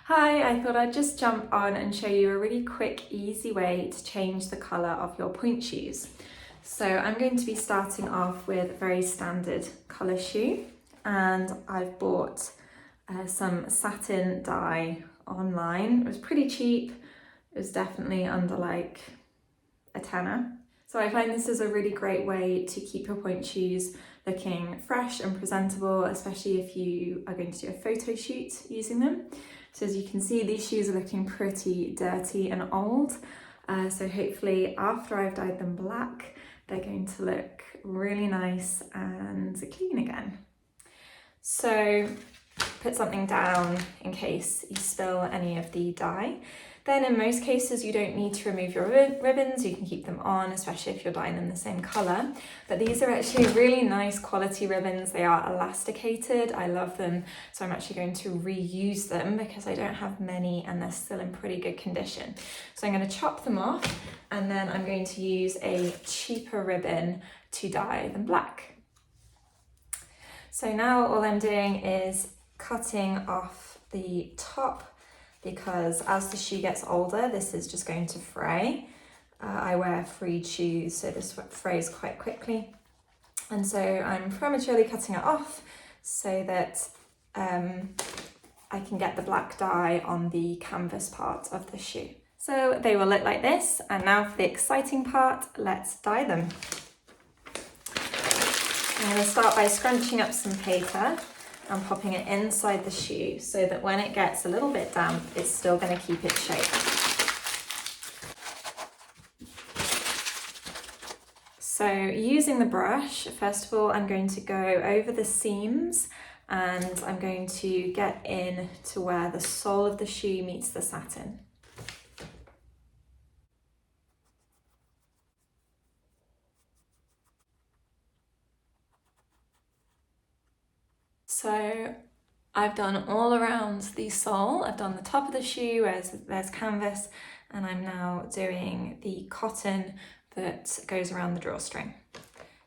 Hi, I thought I'd just jump on and show you a really quick, easy way to change the colour of your pointe shoes. So I'm going to be starting off with a very standard colour shoe, and I've bought some satin dye online. It was pretty cheap. It was definitely under like a tenner. So I find this is a really great way to keep your pointe shoes looking fresh and presentable, especially if you are going to do a photo shoot using them. So as you can see, these shoes are looking pretty dirty and old. So hopefully after I've dyed them black, they're going to look really nice and clean again. So put something down in case you spill any of the dye. Then in most cases you don't need to remove your ribbons, you can keep them on, especially if you're dyeing them the same colour. But these are actually really nice quality ribbons. They are elasticated, I love them, so I'm actually going to reuse them because I don't have many and they're still in pretty good condition. So I'm going to chop them off and then I'm going to use a cheaper ribbon to dye them black. So now all I'm doing is cutting off the top, because as the shoe gets older, this is just going to fray. I wear freed shoes, so this frays quite quickly. And so I'm prematurely cutting it off so that I can get the black dye on the canvas part of the shoe. So they will look like this, and now for the exciting part, let's dye them. I'm going to start by scrunching up some paper and popping it inside the shoe so that when it gets a little bit damp, it's still going to keep its shape. So using the brush, first of all, I'm going to go over the seams and I'm going to get in to where the sole of the shoe meets the satin. So I've done all around the sole. I've done the top of the shoe where there's canvas, and I'm now doing the cotton that goes around the drawstring.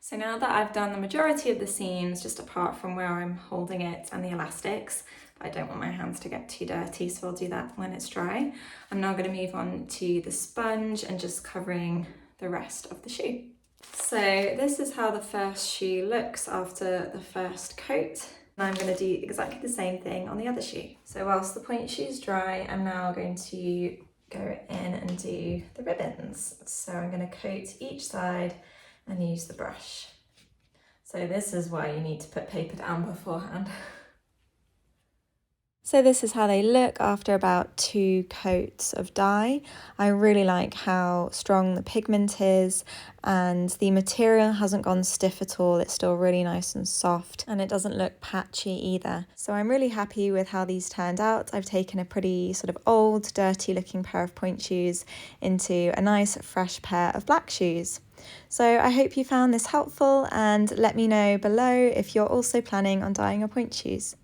So now that I've done the majority of the seams, just apart from where I'm holding it and the elastics, I don't want my hands to get too dirty, so I'll do that when it's dry. I'm now going to move on to the sponge and just covering the rest of the shoe. So this is how the first shoe looks after the first coat. I'm going to do exactly the same thing on the other shoe. So whilst the pointe shoe's dry, I'm now going to go in and do the ribbons. So I'm going to coat each side and use the brush. So this is why you need to put paper down beforehand. So this is how they look after about 2 coats of dye. I really like how strong the pigment is, and the material hasn't gone stiff at all. It's still really nice and soft, and it doesn't look patchy either. So I'm really happy with how these turned out. I've taken a pretty sort of old, dirty looking pair of pointe shoes into a nice fresh pair of black shoes. So I hope you found this helpful, and let me know below if you're also planning on dyeing your pointe shoes.